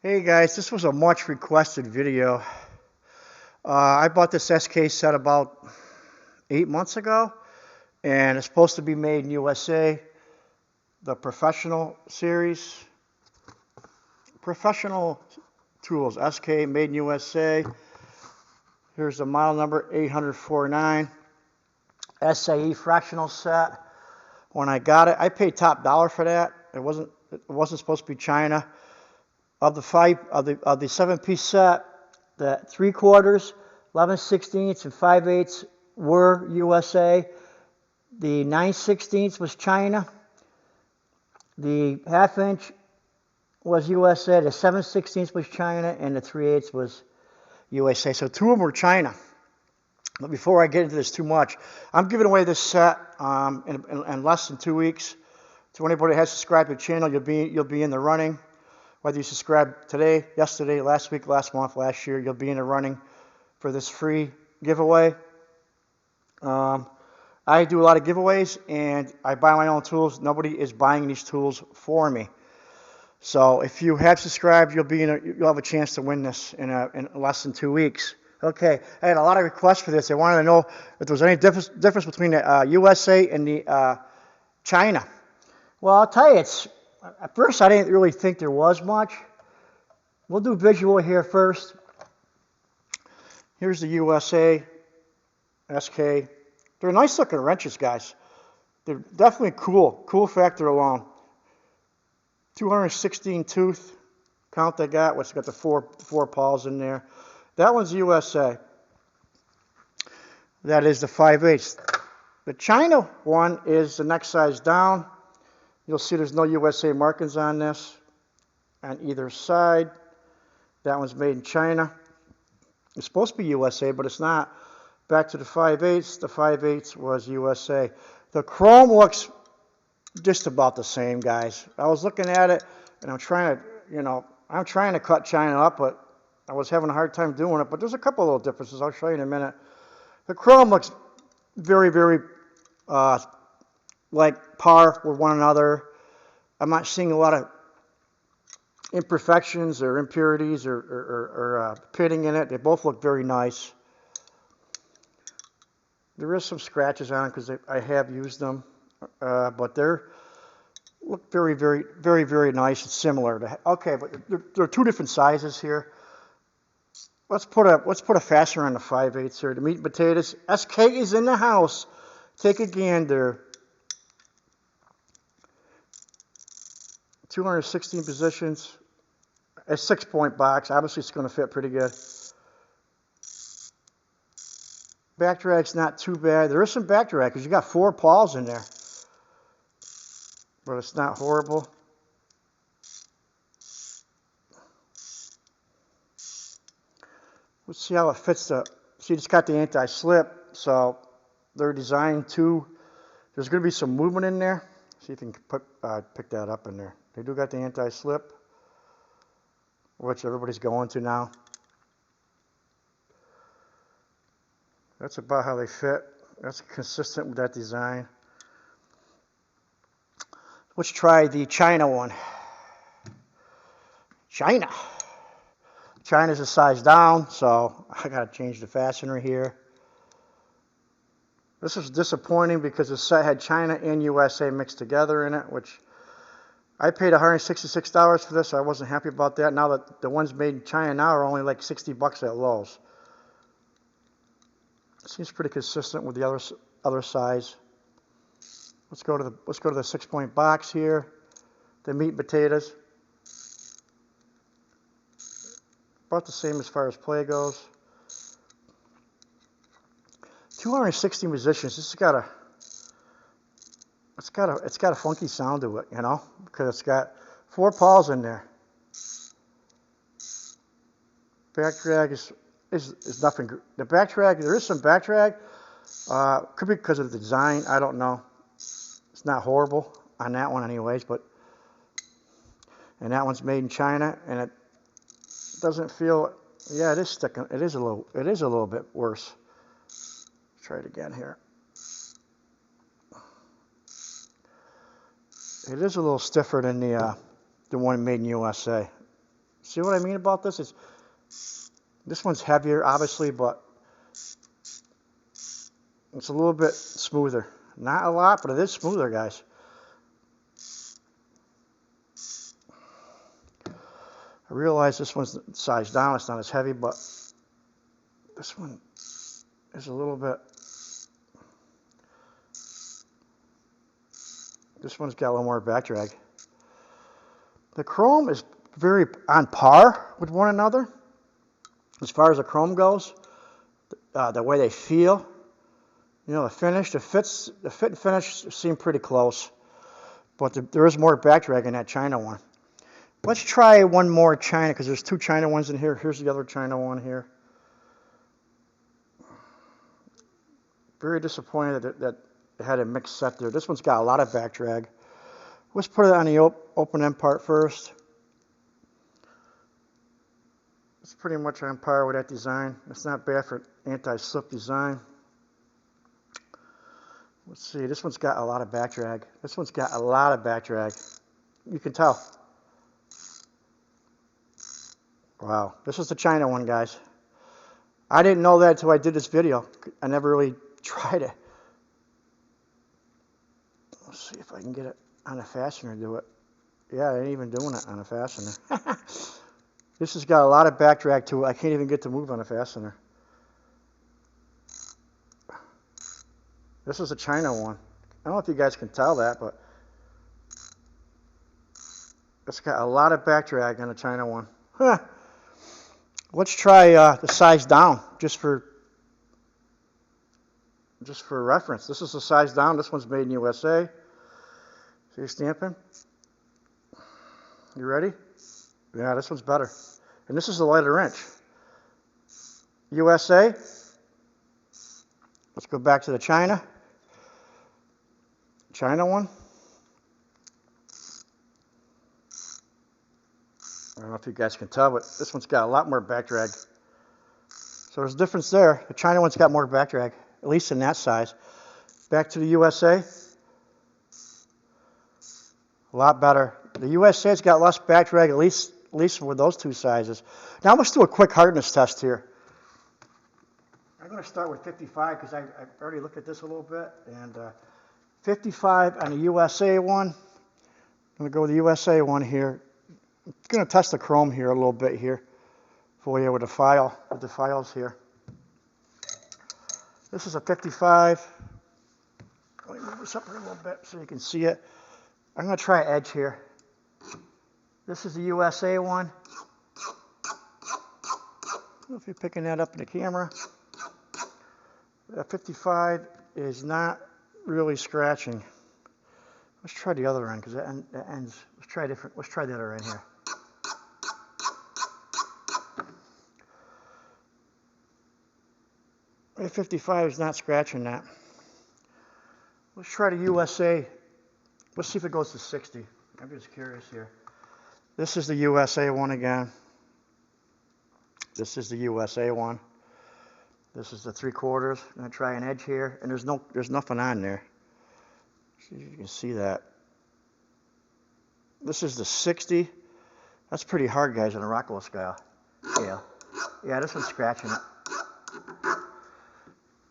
Hey guys, this was a much requested video. I bought this SK set about 8 months ago, and it's supposed to be made in USA. The professional series, professional tools, SK made in USA. Here's the model number 849 SAE fractional set. When I got it, I paid top dollar for that. It wasn't supposed to be China. Of the 7-piece set, the 3/4, 11/16, and 5/8 were USA. The 9/16 was China. The 1/2 inch was USA. The 7/16 was China, and the 3/8 was USA. So two of them were China. But before I get into this too much, I'm giving away this set in less than 2 weeks. To anybody that has subscribed to the channel, you'll be in the running. Whether you subscribe today, yesterday, last week, last month, last year, you'll be in the running for this free giveaway. I do a lot of giveaways, and I buy my own tools. Nobody is buying these tools for me. So if you have subscribed, you'll have a chance to win this in less than 2 weeks. Okay, I had a lot of requests for this. They wanted to know if there was any difference between the USA and the China. Well, I'll tell you, at first I didn't really think there was much. We'll do visual here first. Here's the USA SK. They're nice looking wrenches, guys. They're definitely cool factor alone. 216 tooth count they got, which got the four paws in there. That one's USA. That is the 5/8. The China one is the next size down. You'll see there's no USA markings on this on either side. That one's made in China. It's supposed to be USA, but it's not. Back to the 5/8. The 5/8 was USA. The chrome looks just about the same, guys. I was looking at it, and I'm trying to cut China up, but I was having a hard time doing it. But there's a couple of little differences. I'll show you in a minute. The chrome looks very, very like par with one another. I'm not seeing a lot of imperfections or impurities or pitting in it. They both look very nice. There is some scratches on them because I have used them, but they look very, very, very, very nice and similar. Okay, but there are two different sizes here. Let's put a fastener on the 5/8 here. The meat and potatoes. SK is in the house. Take a gander. 216 positions. A 6-point box. Obviously, it's going to fit pretty good. Back drag's not too bad. There is some back drag because you got 4 paws in there. But it's not horrible. Let's see how it fits see, it's got the anti-slip, so they're designed to, there's going to be some movement in there. See if you can pick that up in there. They do got the anti-slip, which everybody's going to now. That's about how they fit. That's consistent with that design. Let's try the China one. China's a size down, so I got to change the fastener here. This is disappointing because the set had China and USA mixed together in it, which I paid $166 for this, so I wasn't happy about that. Now that the ones made in China now are only like $60 at Lowe's. Seems pretty consistent with the other size. Let's go to the 6-point box here. The meat and potatoes. About the same as far as play goes. 216 positions. This has got a funky sound to it, you know, because it's got 4 paws in there. Back drag is nothing. The back drag, there is some back drag. Could be because of the design. I don't know. It's not horrible on that one, anyways. And that one's made in China, and it doesn't feel. Yeah, it is sticking. It is a little bit worse. Let's try it again here. It is a little stiffer than the one made in USA. See what I mean about this? This one's heavier, obviously, but it's a little bit smoother. Not a lot, but it is smoother, guys. I realize this one's sized down. It's not as heavy, but this one is a little bit... This one's got a little more back drag. The chrome is very on par with one another. As far as the chrome goes, the way they feel, you know, the finish, the fit and finish seem pretty close. But there is more back drag in that China one. Let's try one more China, because there's two China ones in here. Here's the other China one here. Very disappointed that it had a mixed set there. This one's got a lot of back drag. Let's put it on the open end part first. It's pretty much on par with that design. It's not bad for anti-slip design. Let's see, this one's got a lot of back drag. This one's got a lot of back drag. You can tell. Wow, this is the China one, guys. I didn't know that until I did this video. I never really tried it. Let's see if I can get it on a fastener to do it. Yeah, I ain't even doing it on a fastener. This has got a lot of back drag to it. I can't even get to move on a fastener. This is a China one. I don't know if you guys can tell that, but it's got a lot of back drag on the China one. Huh. Let's try the size down, just for reference. This is the size down. This one's made in USA. See stamping? You ready? Yeah, this one's better. And this is a lighter inch. USA. Let's go back to the China. China one. I don't know if you guys can tell, but this one's got a lot more back drag. So there's a difference there. The China one's got more back drag, at least in that size. Back to the USA. A lot better. The USA's got less back drag, at least with those two sizes. Now let's do a quick hardness test here. I'm going to start with 55 because I've already looked at this a little bit. And 55 on the USA one. I'm going to go with the USA one here. I'm going to test the chrome here a little bit here for you with the files here. This is a 55. Let me move this up here a little bit so you can see it. I'm going to try edge here. This is the USA one. I don't know if you're picking that up in the camera. That 55 is not really scratching. Let's try the other end because that ends. Let's try different. Let's try the other end here. A 55 is not scratching that. Let's try the USA. Let's see if it goes to 60. I'm just curious here. This is the USA one again. This is the USA one. This is the 3/4. I'm going to try an edge here, and there's nothing on there. See if you can see that. This is the 60. That's pretty hard, guys, on a Rockwell scale. Yeah, this one's scratching it.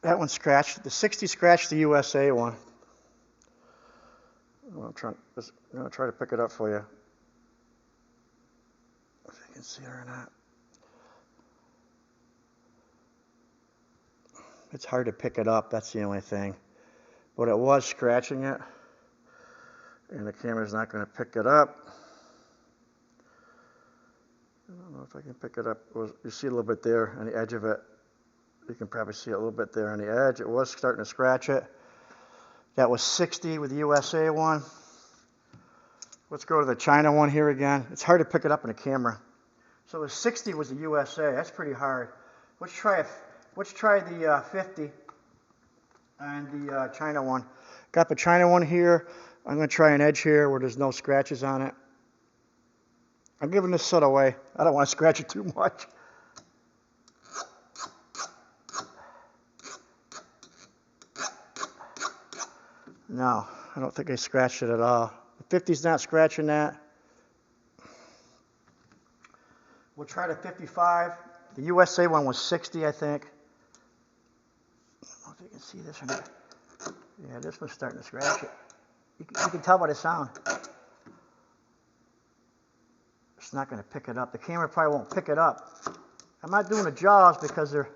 That one scratched. The 60 scratched the USA one. I'm going to try to pick it up for you. If you can see it or not. It's hard to pick it up, that's the only thing. But it was scratching it. And the camera's not going to pick it up. I don't know if I can pick it up. You see a little bit there on the edge of it. You can probably see a little bit there on the edge. It was starting to scratch it. That was 60 with the USA one. Let's go to the China one here again. It's hard to pick it up in the camera. So the 60 was the USA. That's pretty hard. Let's try the 50 and the China one. Got the China one here. I'm going to try an edge here where there's no scratches on it. I'm giving this set away. I don't want to scratch it too much. No, I don't think I scratched it at all. The 50's not scratching that. We'll try the 55. The USA one was 60, I think. I don't know if you can see this or not. Yeah, this one's starting to scratch it. You can tell by the sound. It's not going to pick it up. The camera probably won't pick it up. I'm not doing the jaws because you're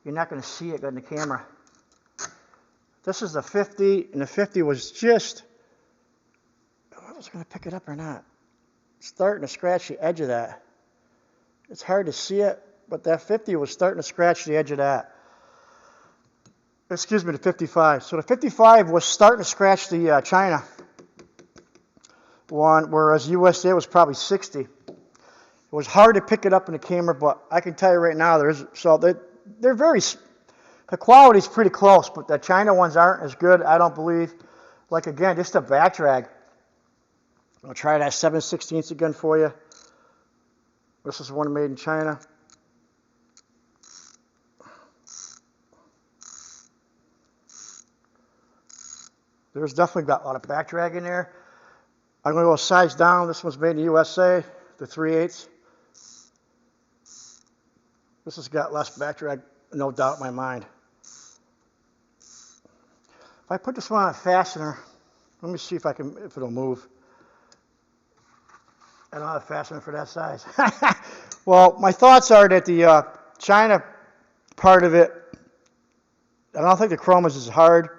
not going to see it in the camera. This is the 50, and the 50 was just, I was going to pick it up or not. It's starting to scratch the edge of that. It's hard to see it, but that 50 was starting to scratch the edge of that. Excuse me, the 55. So the 55 was starting to scratch the China one, whereas USA was probably 60. It was hard to pick it up in the camera, but I can tell you right now, they're very, the quality's pretty close, but the China ones aren't as good, I don't believe. Like again, just a back drag. I'll try that 7/16 again for you. This is one made in China. There's definitely got a lot of back drag in there. I'm going to go a size down. This one's made in the USA, the 3/8. This has got less back drag, no doubt in my mind. If I put this one on a fastener, let me see if it'll move. I don't have a fastener for that size. Well, my thoughts are that the China part of it, I don't think the chrome is as hard.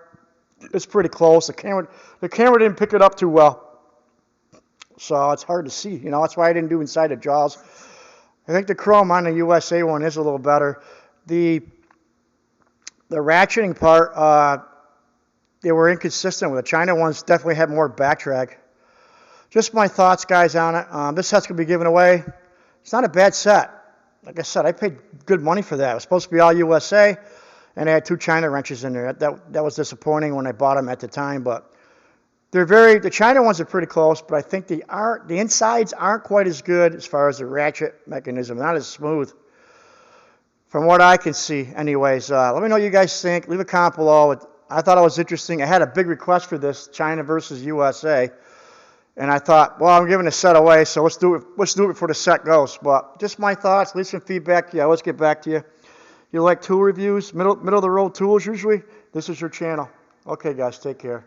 It's pretty close. The camera didn't pick it up too well, so it's hard to see. You know, that's why I didn't do inside the jaws. I think the chrome on the USA one is a little better. The ratcheting part, they were inconsistent with the China ones. Definitely had more back drag. Just my thoughts, guys, on it. This set's going to be given away. It's not a bad set. Like I said, I paid good money for that. It was supposed to be all USA, and I had 2 China wrenches in there. That was disappointing when I bought them at the time, but the China ones are pretty close, but I think the insides aren't quite as good as far as the ratchet mechanism. Not as smooth, from what I can see. Anyways, let me know what you guys think. Leave a comment below. I thought it was interesting. I had a big request for this, China versus USA. And I thought, well, I'm giving the set away, so let's do it before the set goes. But just my thoughts. Leave some feedback. Yeah, let's get back to you. You like tool reviews, middle of the road tools usually? This is your channel. Okay, guys, take care.